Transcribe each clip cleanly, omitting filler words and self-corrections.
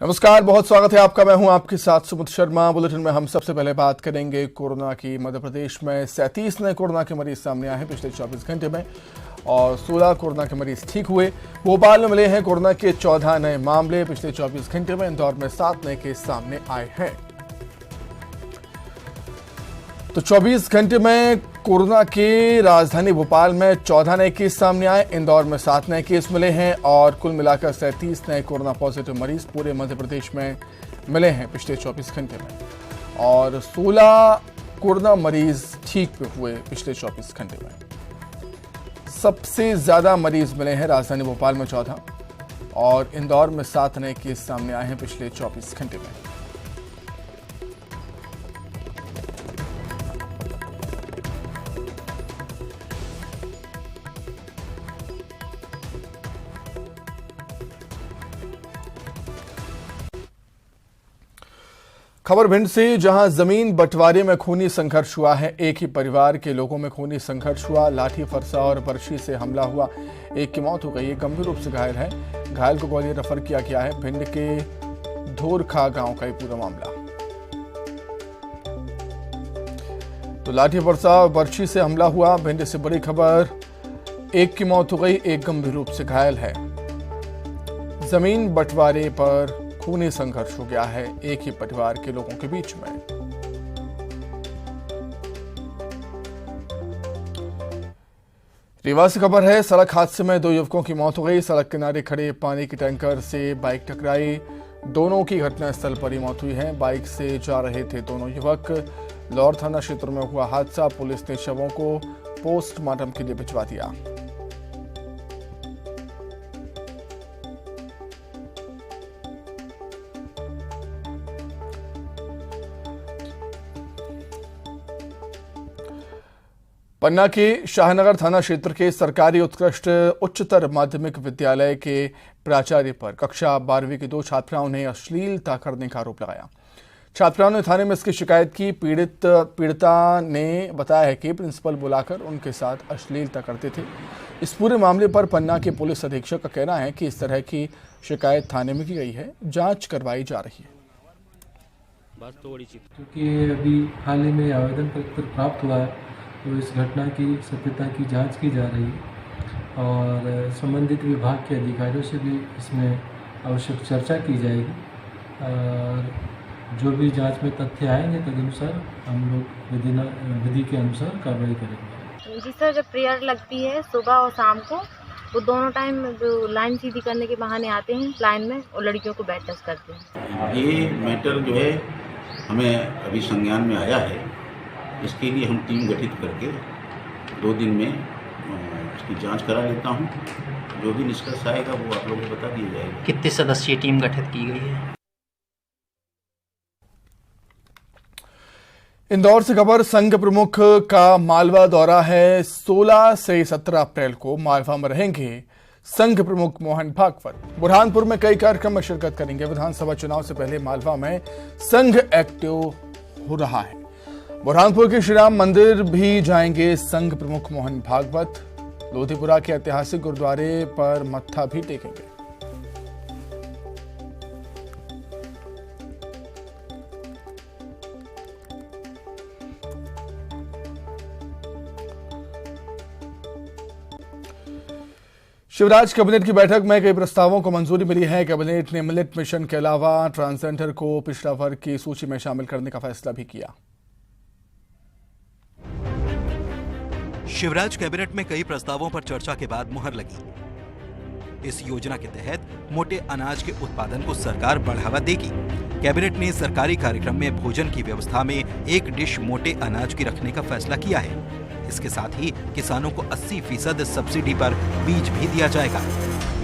नमस्कार, बहुत स्वागत है आपका। मैं हूं आपके साथ सुमित शर्मा। बुलेटिन में हम सबसे पहले बात करेंगे कोरोना की। मध्य प्रदेश में 37 नए कोरोना के मरीज सामने आए हैं पिछले 24 घंटे में और 16 कोरोना के मरीज ठीक हुए। भोपाल में मिले हैं कोरोना के 14 नए मामले पिछले 24 घंटे में। इंदौर में 7 नए केस सामने आए हैं। तो 24 घंटे में कोरोना के राजधानी भोपाल में 14 नए केस सामने आए, इंदौर में 7 नए केस मिले हैं और कुल मिलाकर 37 नए कोरोना पॉजिटिव मरीज पूरे मध्य प्रदेश में मिले हैं पिछले 24 घंटे में और 16 कोरोना मरीज ठीक हुए पिछले 24 घंटे में। सबसे ज्यादा मरीज मिले हैं राजधानी भोपाल में 14 और इंदौर में 7 नए केस सामने आए हैं पिछले 24 घंटे में। खबर भिंड से, जहां जमीन बंटवारे में खूनी संघर्ष हुआ है। एक ही परिवार के लोगों में खूनी संघर्ष हुआ। लाठी फरसा और बर्छी से हमला हुआ। एक की मौत हो गई, एक गंभीर रूप से घायल है। घायल को ग्वालियर रेफर किया गया है। भिंड के धोरखा गांव का ये पूरा मामला। तो लाठी फरसा और बर्छी से हमला हुआ। भिंड से बड़ी खबर, एक की मौत हो गई, एक गंभीर रूप से घायल है। जमीन बंटवारे पर खूनी संघर्ष हो गया है एक ही परिवार के लोगों के बीच में। रीवा से खबर है, सड़क हादसे में 2 युवकों की मौत हो गई। सड़क किनारे खड़े पानी के टैंकर से बाइक टकराई। दोनों की घटनास्थल पर ही मौत हुई है। बाइक से जा रहे थे दोनों युवक। लौर थाना क्षेत्र में हुआ हादसा। पुलिस ने शवों को पोस्टमार्टम के लिए भिजवा दिया। पन्ना के शाहनगर थाना क्षेत्र के सरकारी उत्कृष्ट उच्चतर माध्यमिक विद्यालय के प्राचार्य पर कक्षा 12वीं की 2 छात्राओं ने अश्लीलता करने का आरोप लगाया। छात्राओं ने थाने में इसकी शिकायत की। पीड़िता ने बताया है कि प्रिंसिपल बुलाकर उनके साथ अश्लीलता करते थे। इस पूरे मामले पर पन्ना के पुलिस अधीक्षक का कहना है कि इस तरह की शिकायत थाने में की गई है, जांच करवाई जा रही है। क्योंकि अभी हाल ही में आवेदन पत्र प्राप्त हुआ है तो इस घटना की सत्यता की जांच की जा रही है और संबंधित विभाग के अधिकारियों से भी इसमें आवश्यक चर्चा की जाएगी और जो भी जांच में तथ्य आएंगे तदनुसार हम लोग विधि के अनुसार कार्रवाई करेंगे। जी सर, जब प्रेयर लगती है सुबह और शाम को, वो दोनों टाइम जो लाइन सीधी करने के बहाने आते हैं लाइन में और लड़कियों को बैठ टच करते हैं। ये मैटर जो है हमें अभी संज्ञान में आया है। इसके लिए हम टीम गठित करके 2 दिन में इसकी जांच करा लेता हूं। जो भी निष्कर्ष आएगा वो आप लोगों को बता दिया जाएगा। कितने सदस्यीय टीम गठित की गई है? इंदौर से खबर, संघ प्रमुख का मालवा दौरा है। 16 से 17 अप्रैल को मालवा में रहेंगे संघ प्रमुख मोहन भागवत। बुरहानपुर में कई कार्यक्रम में शिरकत करेंगे। विधानसभा चुनाव से पहले मालवा में संघ एक्टिव हो रहा है। बुरहानपुर के श्री राम मंदिर भी जाएंगे संघ प्रमुख मोहन भागवत। लोधीपुरा के ऐतिहासिक गुरुद्वारे पर मत्था भी टेकेंगे। शिवराज कैबिनेट की बैठक में कई प्रस्तावों को मंजूरी मिली है। कैबिनेट ने मिलेट मिशन के अलावा ट्रांसजेंडर को पिछड़ा वर्ग की सूची में शामिल करने का फैसला भी किया। शिवराज कैबिनेट में कई प्रस्तावों पर चर्चा के बाद मुहर लगी। इस योजना के तहत मोटे अनाज के उत्पादन को सरकार बढ़ावा देगी। कैबिनेट ने सरकारी कार्यक्रम में भोजन की व्यवस्था में 1 डिश मोटे अनाज की रखने का फैसला किया है। इसके साथ ही किसानों को 80% सब्सिडी पर बीज भी दिया जाएगा।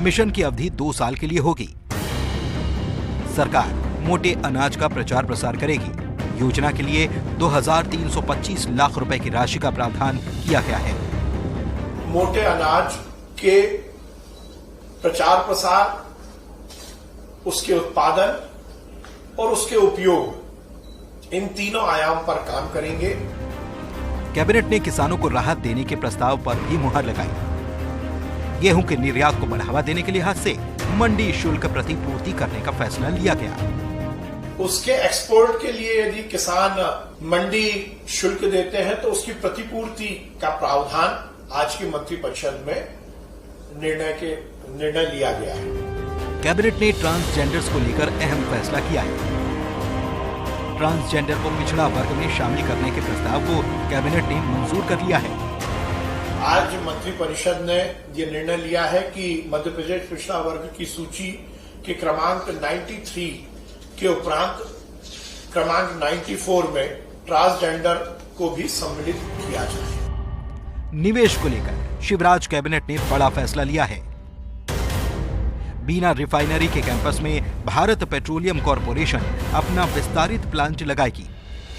मिशन की अवधि 2 साल के लिए होगी। सरकार मोटे अनाज का प्रचार प्रसार करेगी। योजना के लिए 2325 लाख रुपए की राशि का प्रावधान किया गया है। मोटे अनाज के प्रचार प्रसार, उसके उत्पादन और उसके उपयोग, इन तीनों आयाम पर काम करेंगे। कैबिनेट ने किसानों को राहत देने के प्रस्ताव पर भी मुहर लगाई। गेहूं के निर्यात को बढ़ावा देने के लिहाज से मंडी शुल्क प्रतिपूर्ति करने का फैसला लिया गया। उसके एक्सपोर्ट के लिए यदि किसान मंडी शुल्क देते हैं तो उसकी प्रतिपूर्ति का प्रावधान आज की मंत्रिपरिषद में निर्णय लिया गया है। कैबिनेट ने ट्रांसजेंडर्स को लेकर अहम फैसला किया है। ट्रांसजेंडर को पिछड़ा वर्ग में शामिल करने के प्रस्ताव को कैबिनेट ने मंजूर कर लिया है। आज मंत्रिपरिषद ने ये निर्णय लिया है कि मध्य प्रदेश पिछड़ा वर्ग की सूची के क्रमांक 93 के उपरांत क्रमांक 94 में ट्रांसजेंडर को भी सम्मिलित किया जाए। निवेश को लेकर शिवराज कैबिनेट ने बड़ा फैसला लिया है। बीना रिफाइनरी के कैंपस में भारत पेट्रोलियम कॉरपोरेशन अपना विस्तारित प्लांट लगाएगी।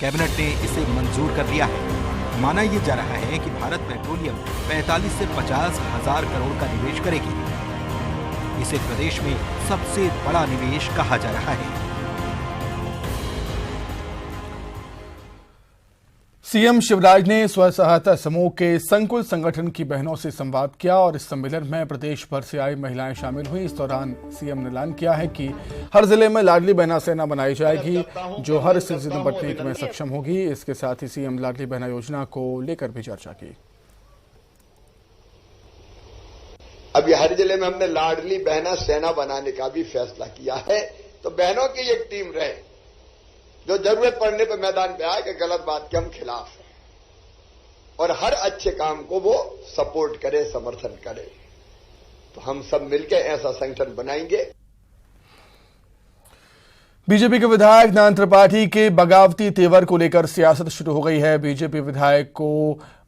कैबिनेट ने इसे मंजूर कर लिया है। माना यह जा रहा है कि भारत पेट्रोलियम 45 से 50 हजार करोड़ का निवेश करेगी। इसे प्रदेश में सबसे बड़ा निवेश कहा जा रहा है। सीएम शिवराज ने स्व सहायता समूह के संकुल संगठन की बहनों से संवाद किया और इस सम्मेलन में प्रदेश भर से आई महिलाएं शामिल हुई। इस दौरान सीएम ने ऐलान किया है कि हर जिले में लाडली बहना सेना बनाई जाएगी जो हर स्थिति से निपटने में सक्षम होगी। इसके साथ ही सीएम लाडली बहना योजना को लेकर भी चर्चा की। अभी हर जिले में हमने लाडली बहना सेना बनाने का भी फैसला किया है, तो बहनों की एक टीम रहे जो जरूरत पड़ने पर मैदान पे आए कि गलत बात के हम खिलाफ हैं और हर अच्छे काम को वो सपोर्ट करे, समर्थन करे। तो हम सब मिलकर ऐसा संगठन बनाएंगे। बीजेपी के विधायक नयन त्रिपाठी के बगावती तेवर को लेकर सियासत शुरू हो गई है। बीजेपी विधायक को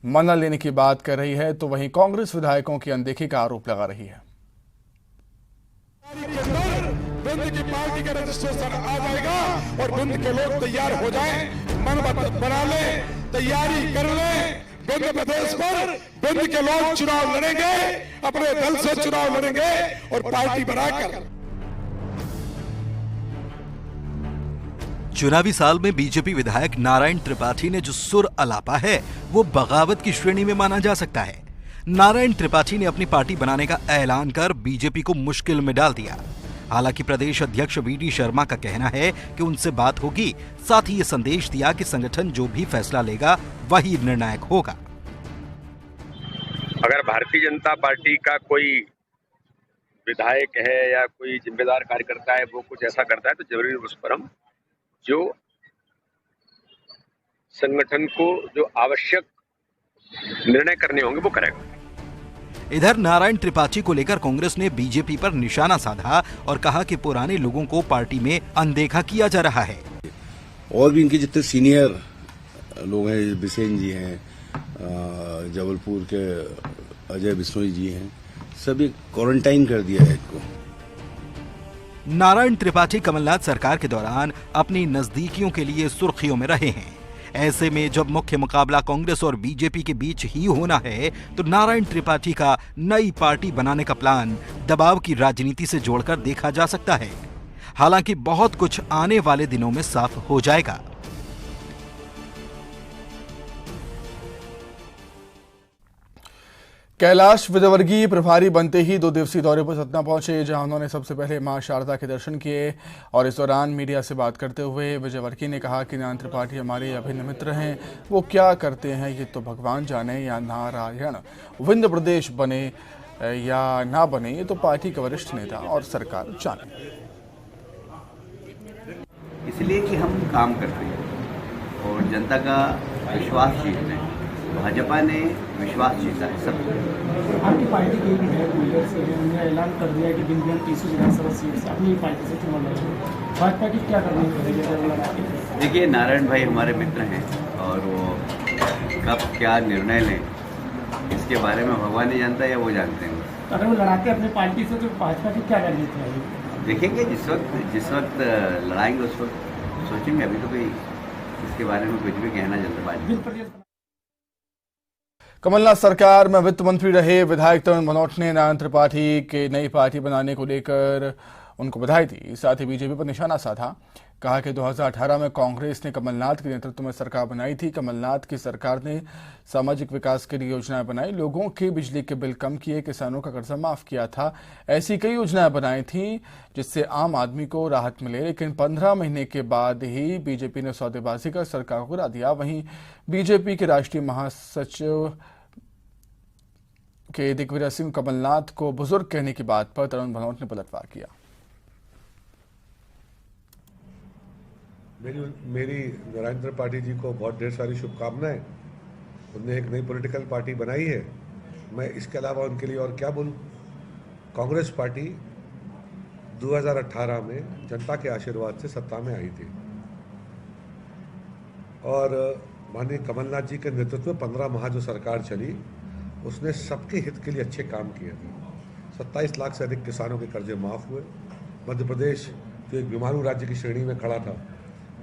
मना लेने की बात कर रही है तो वहीं कांग्रेस विधायकों की अनदेखी का आरोप लगा रही है। बुंद की पार्टी का रजिस्ट्रेशन आ जाएगा और बुंद के लोग तैयार हो जाएं, मन बना ले, तैयारी कर ले। बुंद प्रदेश पर बुंद के लोग चुनाव लड़ेंगे, अपने दल से चुनाव लड़ेंगे और पार्टी बनाकर। चुनावी साल में बीजेपी विधायक नारायण त्रिपाठी ने जो सुर अलापा है वो बगावत की श्रेणी में माना जा सकता है। नारायण त्रिपाठी ने अपनी पार्टी बनाने का ऐलान कर बीजेपी को मुश्किल में डाल दिया। हालांकि प्रदेश अध्यक्ष वीडी शर्मा का कहना है कि उनसे बात होगी। साथ ही ये संदेश दिया कि संगठन जो भी फैसला लेगा वही निर्णायक होगा। अगर भारतीय जनता पार्टी का कोई विधायक है या कोई जिम्मेदार कार्यकर्ता है वो कुछ ऐसा करता है तो जरूरी उस पर हम जो संगठन को जो आवश्यक निर्णय करने होंगे वो करेगा। इधर नारायण त्रिपाठी को लेकर कांग्रेस ने बीजेपी पर निशाना साधा और कहा कि पुराने लोगों को पार्टी में अनदेखा किया जा रहा है। और भी इनके जितने सीनियर लोग हैं, बिसेन जी हैं, जबलपुर के अजय बिश्नोई जी हैं, सभी क्वारंटाइन कर दिया है इनको। नारायण त्रिपाठी कमलनाथ सरकार के दौरान अपनी नजदीकियों के लिए सुर्खियों में रहे हैं। ऐसे में जब मुख्य मुकाबला कांग्रेस और बीजेपी के बीच ही होना है तो नारायण त्रिपाठी का नई पार्टी बनाने का प्लान दबाव की राजनीति से जोड़कर देखा जा सकता है। हालांकि बहुत कुछ आने वाले दिनों में साफ हो जाएगा। कैलाश विजयवर्गीय प्रभारी बनते ही 2 दिवसीय दौरे पर सतना पहुंचे, जहां उन्होंने सबसे पहले मां शारदा के दर्शन किए और इस दौरान मीडिया से बात करते हुए विजयवर्गीय ने कहा कि नयन त्रिपाठी हमारे अभिन्न मित्र हैं। वो क्या करते हैं ये तो भगवान जाने, या नारायण विंध्य प्रदेश बने या ना बने ये तो पार्टी के वरिष्ठ नेता और सरकार जाने। इसलिए कि हम काम करते हैं और जनता का विश्वास जीतते हैं। भाजपा ने विश्वास जीता है सब। आपकी पार्टी के विधायक लीडर से उन्होंने ऐलान कर दिया कि बिंदुन तीसरी विधानसभा सीट से अपनी पार्टी से चुनाव लड़ेंगे। भाजपा की क्या करनी चाहिए? देखिए, नारायण भाई हमारे मित्र हैं और वो कब क्या निर्णय लें इसके बारे में भगवान ही जानता है या वो जानते हैं। अगर वो लड़ाते अपनी पार्टी से तो भाजपा की क्या करनी चाहिए? देखेंगे जिस वक्त लड़ाएंगे उस वक्त सोचेंगे। अभी तो कोई इसके बारे में कुछ भी कहना जल्दबाजी। कमलनाथ सरकार में वित्त मंत्री रहे विधायक तरुण भनोट ने नयन त्रिपाठी के नई पार्टी बनाने को लेकर उनको बधाई दी। साथ ही बीजेपी पर निशाना साधा। कहा कि 2018 में कांग्रेस ने कमलनाथ के नेतृत्व में सरकार बनाई थी। कमलनाथ की सरकार ने सामाजिक विकास के लिए योजनाएं बनाई, लोगों के बिजली के बिल कम किए, किसानों का कर्जा माफ किया था। ऐसी कई योजनाएं बनाई थी जिससे आम आदमी को राहत मिले। लेकिन 15 महीने के बाद ही बीजेपी ने सौदेबाजी कर सरकार को गिरा दिया। वहीं बीजेपी के राष्ट्रीय महासचिव के दिग्विजय सिंह कमलनाथ को बुजुर्ग कहने की बात पर तरुण भनोट ने पलटवार किया। मेरी नारायण त्रिपाठी जी को बहुत ढेर सारी शुभकामनाएं। उन्होंने एक नई पॉलिटिकल पार्टी बनाई है। मैं इसके अलावा उनके लिए और क्या बोलूं। कांग्रेस पार्टी 2018 में जनता के आशीर्वाद से सत्ता में आई थी और माननीय कमलनाथ जी के नेतृत्व में 15 माह जो सरकार चली उसने सबके हित के लिए अच्छे काम किए थे। 27 लाख से अधिक किसानों के कर्जे माफ हुए। मध्य प्रदेश जो एक बीमारू राज्य की श्रेणी में खड़ा था,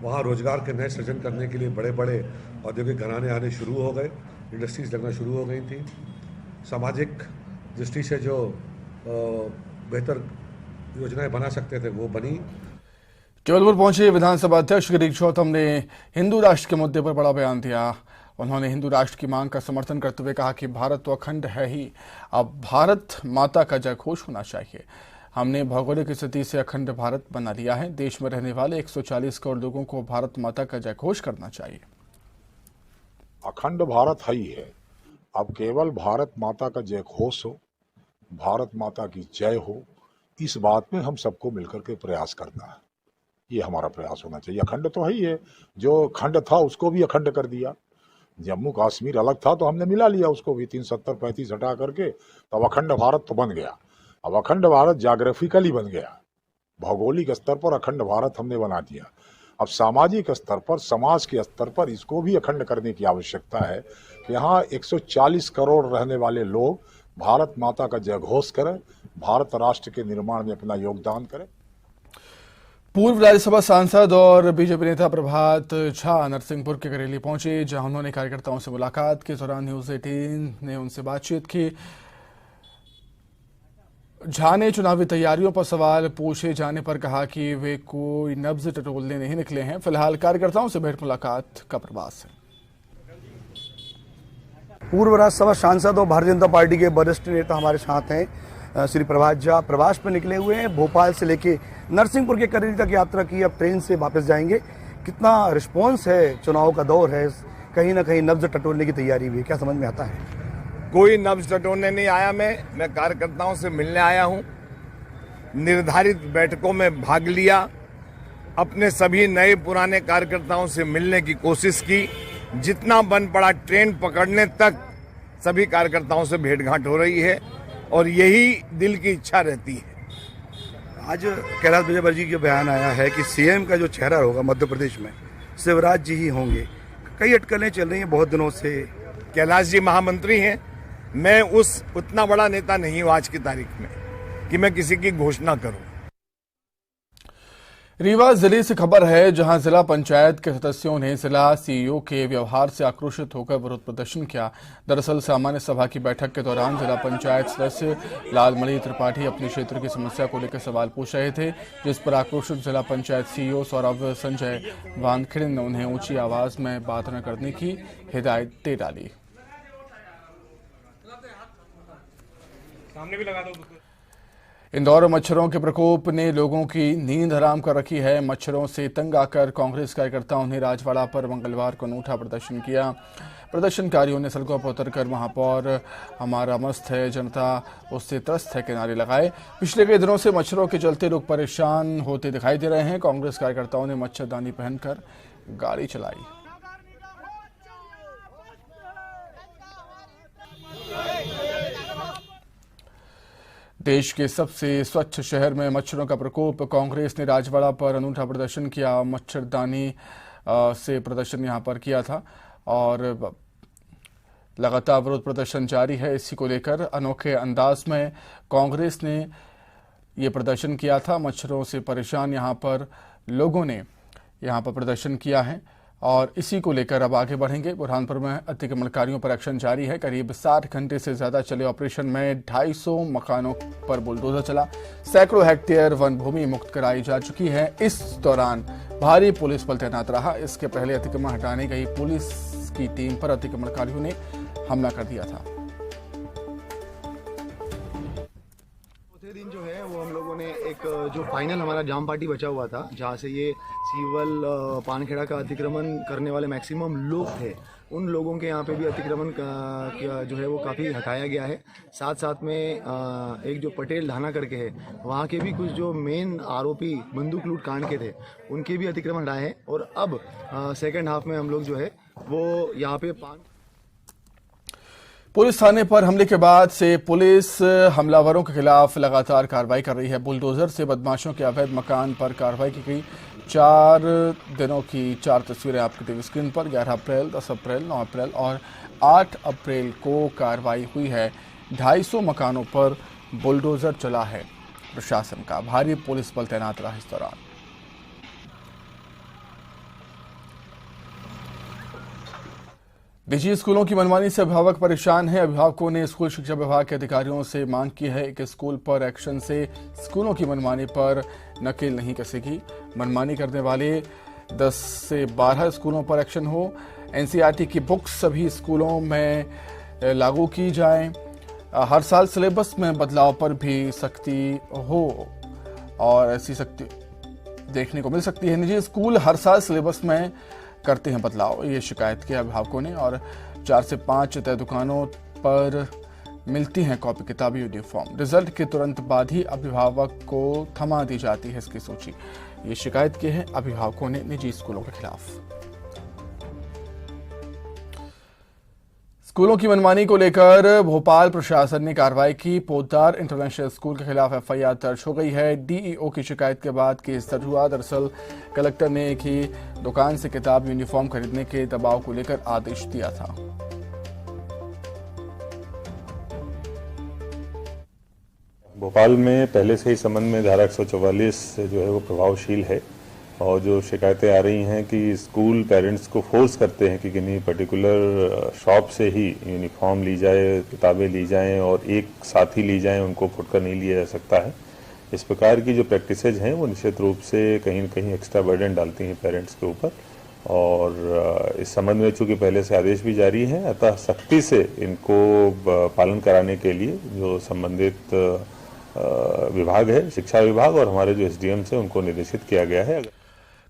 वहाँ रोजगार के नए सृजन करने के लिए बड़े बड़े औद्योगिक घराने आने शुरू हो गए, इंडस्ट्रीज लगना शुरू हो गई थी। सामाजिक दृष्टि से जो बेहतर योजनाएं बना सकते थे वो बनी। जबलपुर पहुंचे विधानसभा अध्यक्ष गिरीश गौतम ने हिंदू राष्ट्र के मुद्दे पर बड़ा बयान दिया। उन्होंने हिंदू राष्ट्र की मांग का समर्थन करते हुए कहा कि भारत तो अखंड है ही, अब भारत माता का जयघोष होना चाहिए। हमने भौगोलिक स्थिति से अखंड भारत बना लिया है। देश में रहने वाले 140 करोड़ लोगों को भारत माता का जयघोष करना चाहिए। अखंड भारत है ही है, अब केवल भारत माता का जयघोष हो, भारत माता की जय हो, इस बात में हम सबको मिलकर के प्रयास करना है। ये हमारा प्रयास होना चाहिए। अखंड तो है ही है, जो खंड था उसको भी अखंड कर दिया। जम्मू कश्मीर अलग था तो हमने मिला लिया उसको भी, 370-35 हटा करके, तब अखंड भारत तो बन गया। अब अखंड भारत ज्योग्राफिकली बन गया, भौगोलिक स्तर पर अखंड भारत हमने बना दिया। अब सामाजिक स्तर पर, समाज के स्तर पर इसको भी अखंड करने की आवश्यकता है कि यहाँ 140 करोड़ रहने वाले लोग भारत माता का जयघोष करें, भारत राष्ट्र के निर्माण में अपना योगदान करें। पूर्व राज्यसभा सांसद और बीजेपी नेता प्रभात झा नरसिंहपुर के करेली पहुंचे, जहां उन्होंने कार्यकर्ताओं से मुलाकात के दौरान न्यूज 18 ने उनसे बातचीत की। झा ने चुनावी तैयारियों पर सवाल पूछे जाने पर कहा कि वे कोई नब्ज टटोलने नहीं निकले हैं। फिलहाल कार्यकर्ताओं से भेंट मुलाकात का प्रवास है। पूर्व राज्यसभा सांसद और भारतीय जनता पार्टी के वरिष्ठ नेता हमारे साथ हैं। श्री प्रभात झा प्रवास पर निकले हुए हैं। भोपाल से लेके नरसिंहपुर के करेली तक यात्रा की, अब ट्रेन से वापस जाएंगे। कितना रिस्पॉन्स है, चुनाव का दौर है, कहीं ना कहीं नब्ज टटोलने की तैयारी भी है, क्या समझ में आता है? कोई नब्ज टटोलने नहीं आया। मैं कार्यकर्ताओं से मिलने आया हूं। निर्धारित बैठकों में भाग लिया, अपने सभी नए पुराने कार्यकर्ताओं से मिलने की कोशिश की। जितना बन पड़ा ट्रेन पकड़ने तक सभी कार्यकर्ताओं से भेंटघाट हो रही है और यही दिल की इच्छा रहती है। आज कैलाश विजयवर्गीय का बयान आया है कि सीएम का जो चेहरा होगा मध्य प्रदेश में शिवराज जी ही होंगे। कई अटकलें चल रही हैं बहुत दिनों से। कैलाश जी महामंत्री हैं, मैं उतना बड़ा नेता नहीं हूं आज की तारीख में कि मैं किसी की घोषणा करूं। रीवा जिले से खबर है, जहां जिला पंचायत के सदस्यों ने जिला सीईओ के व्यवहार से आक्रोशित होकर विरोध प्रदर्शन किया। दरअसल सामान्य सभा की बैठक के दौरान जिला पंचायत सदस्य लालमणि त्रिपाठी अपने क्षेत्र की समस्या को लेकर सवाल पूछ रहे थे, जिस पर आक्रोशित जिला पंचायत सीईओ सौरभ संजय वानखेड़े ने उन्हें ऊंची आवाज में बात न करने की हिदायत दे डाली। सामने भी लगा दो। इंदौर में मच्छरों के प्रकोप ने लोगों की नींद हराम कर रखी है। मच्छरों से तंग आकर कांग्रेस कार्यकर्ताओं ने राजवाड़ा पर मंगलवार को अनूठा प्रदर्शन किया। प्रदर्शनकारियों ने सड़कों पर उतरकर महापौर हमारा मस्त है, जनता उससे त्रस्त है के नारे लगाए। पिछले कई दिनों से मच्छरों के चलते लोग परेशान होते दिखाई दे रहे हैं। कांग्रेस कार्यकर्ताओं ने मच्छरदानी पहनकर गाड़ी चलाई। देश के सबसे स्वच्छ शहर में मच्छरों का प्रकोप। कांग्रेस ने राजवाड़ा पर अनूठा प्रदर्शन किया। मच्छरदानी से प्रदर्शन यहां पर किया था और लगातार विरोध प्रदर्शन जारी है। इसी को लेकर अनोखे अंदाज में कांग्रेस ने ये प्रदर्शन किया था। मच्छरों से परेशान यहां पर लोगों ने यहां पर प्रदर्शन किया है और इसी को लेकर अब आगे बढ़ेंगे। बुरहानपुर में अतिक्रमणकारियों पर एक्शन जारी है। करीब 60 घंटे से ज्यादा चले ऑपरेशन में 250 मकानों पर बुलडोजर चला। सैकड़ों हेक्टेयर वन भूमि मुक्त कराई जा चुकी है। इस दौरान भारी पुलिस बल तैनात रहा। इसके पहले अतिक्रमण हटाने गई पुलिस की टीम पर अतिक्रमणकारियों ने हमला कर दिया था। दिन जो है वो हम लोगों ने एक जो फाइनल हमारा जाम पार्टी बचा हुआ था, जहाँ से ये सीवल पानखेड़ा का अतिक्रमण करने वाले मैक्सिमम लोग थे, उन लोगों के यहाँ पे भी अतिक्रमण का जो है वो काफ़ी हटाया गया है। साथ साथ में एक जो पटेल ढाना करके है, वहाँ के भी कुछ जो मेन आरोपी बंदूक लूट कांड के थे, उनके भी अतिक्रमण हटाए हैं। और अब सेकेंड हाफ में हम लोग जो है वो यहाँ पे पुलिस थाने पर हमले के बाद से पुलिस हमलावरों के खिलाफ लगातार कार्रवाई कर रही है। बुलडोजर से बदमाशों के अवैध मकान पर कार्रवाई की गई। 4 दिनों की 4 तस्वीरें आपकी टीवी स्क्रीन पर। 11 अप्रैल, 10 अप्रैल, 9 अप्रैल और 8 अप्रैल को कार्रवाई हुई है। 250 मकानों पर बुलडोजर चला है। प्रशासन का भारी पुलिस बल तैनात रहा इस दौरान। निजी स्कूलों की मनमानी से अभिभावक परेशान हैं। अभिभावकों ने स्कूल शिक्षा विभाग के अधिकारियों से मांग की है कि स्कूल पर एक्शन से स्कूलों की मनमानी पर नकेल नहीं कसेगी। मनमानी करने वाले 10 से 12 स्कूलों पर एक्शन हो। एनसीईआरटी की बुक्स सभी स्कूलों में लागू की जाए। हर साल सिलेबस में बदलाव पर भी सख्ती हो और ऐसी सख्ती देखने को मिल सकती है। निजी स्कूल हर साल सिलेबस में करते हैं बदलाव, ये शिकायत की अभिभावकों ने। और 4 से 5 तय दुकानों पर मिलती हैं कॉपी किताबी यूनिफॉर्म। रिजल्ट के तुरंत बाद ही अभिभावक को थमा दी जाती है इसकी सूची। ये शिकायत की है अभिभावकों ने निजी स्कूलों के खिलाफ। स्कूलों की मनमानी को लेकर भोपाल प्रशासन ने कार्रवाई की। पोद्दार इंटरनेशनल स्कूल के खिलाफ एफआईआर दर्ज हो गई है। डीईओ की शिकायत के बाद केस दर्ज हुआ। दरअसल कलेक्टर ने एक ही दुकान से किताब यूनिफॉर्म खरीदने के दबाव को लेकर आदेश दिया था। भोपाल में पहले से ही संबंध में धारा 144 जो है वो प्रभावशील है और जो शिकायतें आ रही हैं कि स्कूल पेरेंट्स को फोर्स करते हैं कि किन्हीं पर्टिकुलर शॉप से ही यूनिफॉर्म ली जाए, किताबें ली जाएं और एक साथ ही ली जाएं, उनको फुटकर नहीं लिया जा सकता है। इस प्रकार की जो प्रैक्टिसेज हैं वो निश्चित रूप से कहीं न कहीं एक्स्ट्रा बर्डन डालती हैं पेरेंट्स के ऊपर। और इस संबंध में चूँकि पहले से आदेश भी जारी है, अतः सख्ती से इनको पालन कराने के लिए जो संबंधित विभाग है, शिक्षा विभाग और हमारे जो एसडीएम से उनको निर्देशित किया गया है।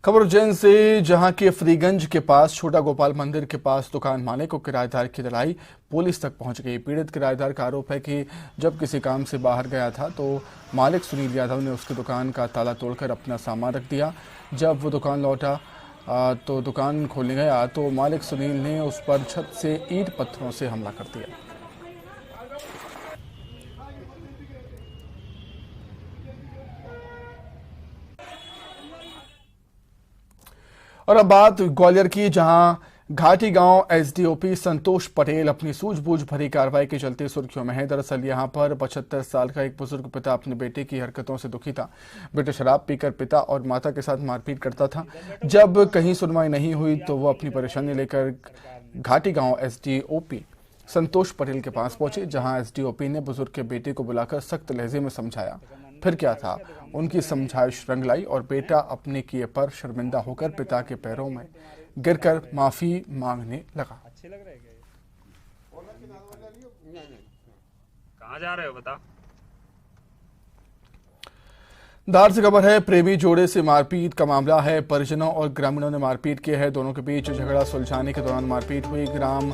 खबर उज्जैन से, जहां के फ्रीगंज के पास छोटा गोपाल मंदिर के पास दुकान मालिक को किराएदार की लड़ाई पुलिस तक पहुंच गई। पीड़ित किराएदार का आरोप है कि जब किसी काम से बाहर गया था तो मालिक सुनील यादव ने उसकी दुकान का ताला तोड़कर अपना सामान रख दिया। जब वो दुकान लौटा तो दुकान खोलने गया तो मालिक सुनील ने उस पर छत से ईंट पत्थरों से हमला कर दिया। और अब बात ग्वालियर की, जहां घाटी गांव एसडीओपी संतोष पटेल अपनी सूझबूझ भरी कार्रवाई के चलते सुर्खियों में है। दरअसल यहां पर 75 साल का एक बुजुर्ग पिता अपने बेटे की हरकतों से दुखी था। बेटा शराब पीकर पिता और माता के साथ मारपीट करता था। जब कहीं सुनवाई नहीं हुई तो वो अपनी परेशानी लेकर घाटी गांव एसडीओपी संतोष पटेल के पास पहुंचे, जहां एसडीओपी ने बुजुर्ग के बेटे को बुलाकर सख्त लहजे में समझाया। फिर क्या था, उनकी समझाइश रंग लाई और बेटा अपने किए पर शर्मिंदा होकर पिता के पैरों में गिरकर माफी मांगने लगा। कहाँ जा रहे हो बता? धार से खबर है, प्रेमी जोड़े से मारपीट का मामला है। परिजनों और ग्रामीणों ने मारपीट की है। दोनों के बीच झगड़ा सुलझाने के दौरान मारपीट हुई। ग्राम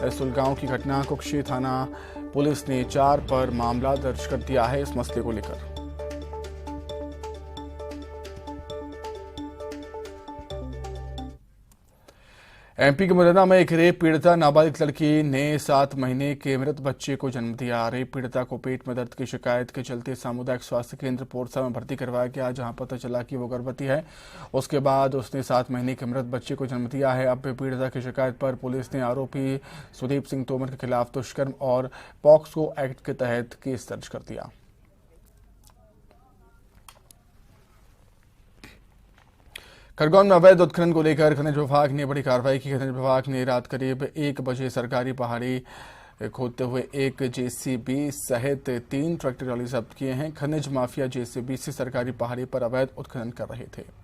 सुलगांव की घटना, कुक्षी थाना पुलिस ने 4 पर मामला दर्ज कर दिया है इस मसले को लेकर। एमपी के मुरैना में एक रेप पीड़िता नाबालिग लड़की ने 7 महीने के मृत बच्चे को जन्म दिया। रेप पीड़िता को पेट में दर्द की शिकायत के चलते सामुदायिक स्वास्थ्य केंद्र पोरसा में भर्ती करवाया गया, जहां पता चला कि वो गर्भवती है। उसके बाद उसने 7 महीने के मृत बच्चे को जन्म दिया है। अब पीड़िता की शिकायत पर पुलिस ने आरोपी सुदीप सिंह तोमर के खिलाफ दुष्कर्म और पॉक्सो एक्ट के तहत केस दर्ज कर दिया। खरगोन में अवैध उत्खनन को लेकर खनिज विभाग ने बड़ी कार्रवाई की। खनिज विभाग ने रात करीब 1 बजे सरकारी पहाड़ी खोदते हुए एक जेसीबी सहित 3 ट्रैक्टर ट्रॉली जब्त किए हैं। खनिज माफिया जेसीबी से सरकारी पहाड़ी पर अवैध उत्खनन कर रहे थे।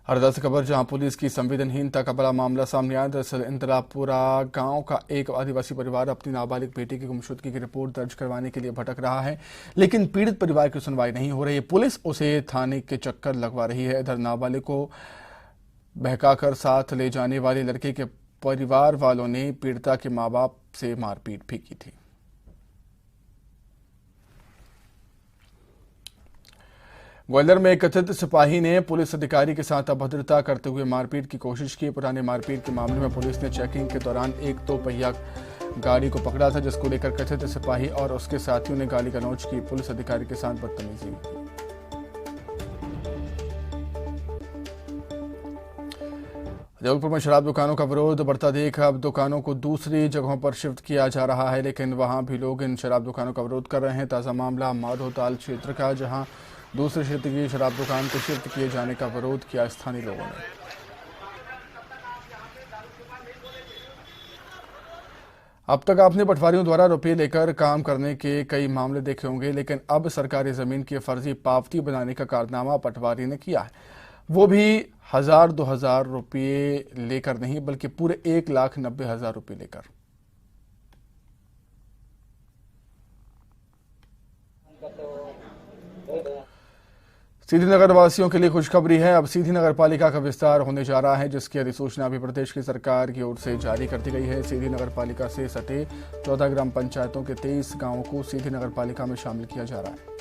हरदा से खबर, जहां पुलिस की संवेदनहीनता का बड़ा मामला सामने आया। दरअसल इंदिरापुरा गांव का एक आदिवासी परिवार अपनी नाबालिग बेटी की गुमशुदगी की रिपोर्ट दर्ज करवाने के लिए भटक रहा है, लेकिन पीड़ित परिवार की सुनवाई नहीं हो रही है। पुलिस उसे थाने के चक्कर लगवा रही है। इधर नाबालिग को बहकाकर साथ ले जाने वाले लड़के के परिवार वालों ने पीड़िता के मां बाप से मारपीट भी की थी। ग्वालियर में एक कथित सिपाही ने पुलिस अधिकारी के साथ अभद्रता करते हुए मारपीट की कोशिश की। पुराने मारपीट के मामले में पुलिस ने चेकिंग के दौरान एक 2 पहिया गाड़ी को पकड़ा था, जिसको लेकर कथित सिपाही और उसके साथियों ने गाली गलौज की। पुलिस अधिकारी के साथ बदतमीजी की। जबलपुर में शराब दुकानों का विरोध बढ़ता देख अब दुकानों को दूसरी जगहों पर शिफ्ट किया जा रहा है, लेकिन वहां भी लोग इन शराब दुकानों का विरोध कर रहे हैं। ताजा मामला माधोताल क्षेत्र का, जहां दूसरे क्षेत्र की शराब दुकान को शिफ्ट किए जाने का विरोध किया स्थानीय लोगों ने। अब तक आपने पटवारियों द्वारा रुपये लेकर काम करने के कई मामले देखे होंगे, लेकिन अब सरकारी जमीन की फर्जी पावती बनाने का कारनामा पटवारी ने किया है, वो भी 1000-2000 रुपये लेकर नहीं, बल्कि पूरे 1,90,000 रुपये लेकर। सीधी नगर वासियों के लिए खुशखबरी है। अब सीधी नगर पालिका का विस्तार होने जा रहा है, जिसकी अधिसूचना भी प्रदेश की सरकार की ओर से जारी कर दी गई है। सीधी नगर पालिका से सटे 14 ग्राम पंचायतों के 23 गांवों को सीधी नगर पालिका में शामिल किया जा रहा है।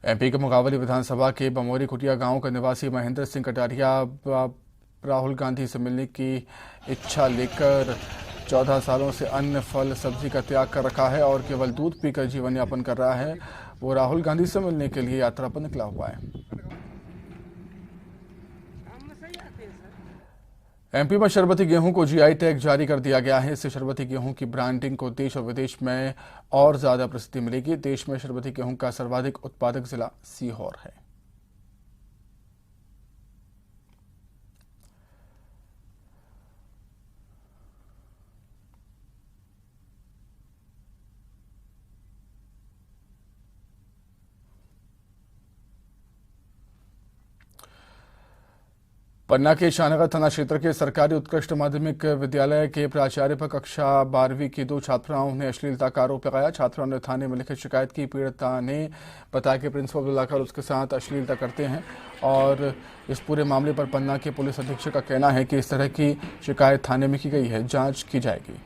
एमपी के मुकाबले विधानसभा के बमोरी कुटिया गांव का निवासी महेंद्र सिंह कटारिया राहुल गांधी से मिलने की इच्छा लेकर 14 सालों से अन्न फल सब्जी का त्याग कर रखा है और केवल दूध पीकर जीवन यापन कर रहा है। वो राहुल गांधी से मिलने के लिए यात्रा पर निकला हुआ है। एमपी में शरबती गेहूं को जीआई टैग जारी कर दिया गया है। इससे शरबती गेहूं की ब्रांडिंग को देश और विदेश में और ज्यादा प्रसिद्धि मिलेगी। देश में शरबती गेहूं का सर्वाधिक उत्पादक जिला सीहोर है। पन्ना के शाहनगर थाना क्षेत्र के सरकारी उत्कृष्ट माध्यमिक विद्यालय के प्राचार्य पर कक्षा 12वीं की 2 छात्राओं ने अश्लीलता का आरोप लगाया। छात्राओं ने थाने में लिखित शिकायत की। पीड़िता ने बताया कि प्रिंसिपल बुलाकर उसके साथ अश्लीलता करते हैं और इस पूरे मामले पर पन्ना के पुलिस अधीक्षक का कहना है कि इस तरह की शिकायत थाने में की गई है, जांच की जाएगी।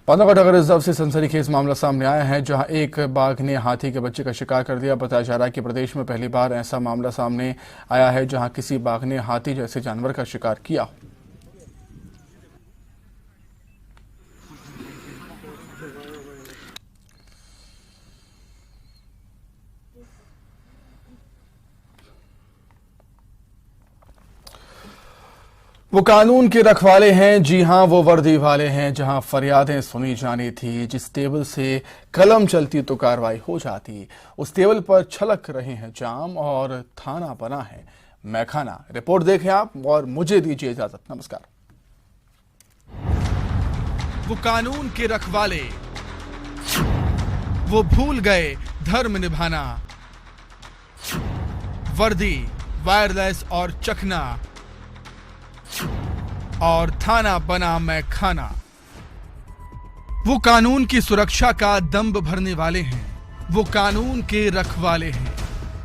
पांडवगढ़ रिजर्व से सनसनीखेज मामला सामने आया है, जहां एक बाघ ने हाथी के बच्चे का शिकार कर दिया। बताया जा रहा है कि प्रदेश में पहली बार ऐसा मामला सामने आया है जहां किसी बाघ ने हाथी जैसे जानवर का शिकार किया। वो कानून के रखवाले हैं, जी हां वो वर्दी वाले हैं। जहां फरियादें सुनी जानी थी, जिस टेबल से कलम चलती तो कार्रवाई हो जाती, उस टेबल पर छलक रहे हैं जाम और थाना बना है मैखाना। रिपोर्ट देखें आप और मुझे दीजिए इजाजत। नमस्कार। वो कानून के रखवाले, वो भूल गए धर्म निभाना। वर्दी, वायरलेस और चखना, और थाना बना मैखाना। वो कानून की सुरक्षा का दंभ भरने वाले हैं, वो कानून के रखवाले हैं,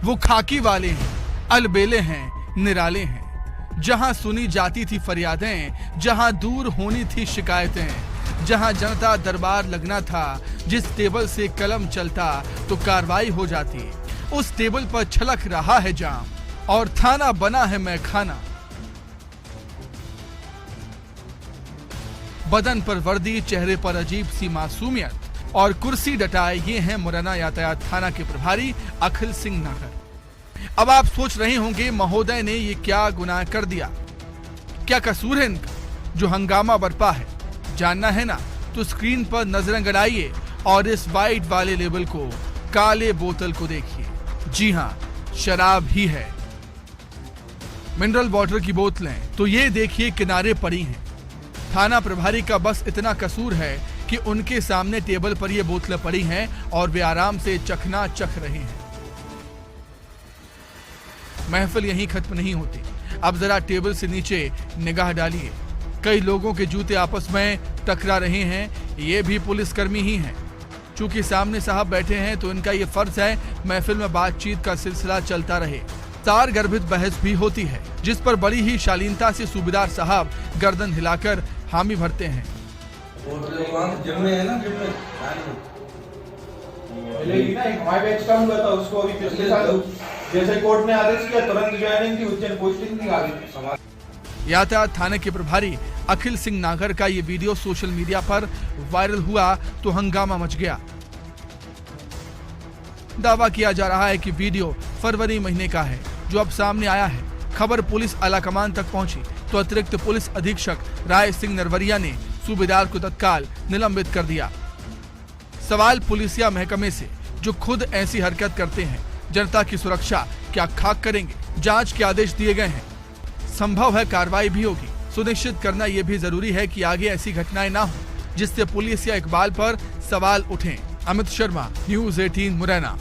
वो खाकी वाले हैं, अलबेले हैं, निराले हैं। जहां सुनी जाती थी फरियादें, जहां दूर होनी थी शिकायतें, जहां जनता दरबार लगना था, जिस टेबल से कलम चलता तो कार्रवाई हो जाती, उस टेबल पर छलक रहा है जाम और थाना बना है मैखाना। बदन पर वर्दी, चेहरे पर अजीब सी मासूमियत और कुर्सी डटाए, ये हैं मुरैना यातायात थाना के प्रभारी अखिल सिंह नागर। अब आप सोच रहे होंगे महोदय ने ये क्या गुनाह कर दिया। क्या कसूर है इनका जो हंगामा बरपा है? जानना है ना तो स्क्रीन पर नजरें गड़ाइए और इस वाइट वाले लेबल को, काले बोतल को देखिए। जी हाँ, शराब ही है। मिनरल वाटर की बोतलें तो ये देखिए किनारे पड़ी हैं। थाना प्रभारी का बस इतना कसूर है कि उनके सामने टेबल पर ये बोतलें पड़ी हैं और वे आराम से चखना चख रहे हैं। महफिल यहीं खत्म नहीं होती। अब जरा टेबल से नीचे निगाह डालिए। कई लोगों के जूते आपस में टकरा रहे हैं। ये भी पुलिसकर्मी ही हैं। चूंकि सामने साहब बैठे हैं तो इनका ये फर्ज है महफिल में बातचीत का सिलसिला चलता रहे। तार गर्भित बहस भी होती है जिस पर बड़ी ही शालीनता से सूबेदार साहब गर्दन हिलाकर हामी भरते हैं। जैसे कोर्ट ने आदेश किया तुरंत ज्वाइनिंग की, उज्जैन पोस्टिंग की आगे। यातायात थाने के प्रभारी अखिल सिंह नागर का ये वीडियो सोशल मीडिया पर वायरल हुआ तो हंगामा मच गया। दावा किया जा रहा है कि वीडियो फरवरी महीने का है जो अब सामने आया है। खबर पुलिस आलाकमान तक पहुंची तो अतिरिक्त पुलिस अधीक्षक राय सिंह नरवरिया ने सूबेदार को तत्काल निलंबित कर दिया। सवाल पुलिसिया महकमे से जो खुद ऐसी हरकत करते हैं, जनता की सुरक्षा क्या खाक करेंगे? जांच के आदेश दिए गए हैं, संभव है कार्रवाई भी होगी। सुनिश्चित करना यह भी जरूरी है कि आगे ऐसी घटनाएं ना हो जिससे पुलिस या इकबाल पर सवाल उठें। अमित शर्मा, न्यूज़ 18 मुरैना।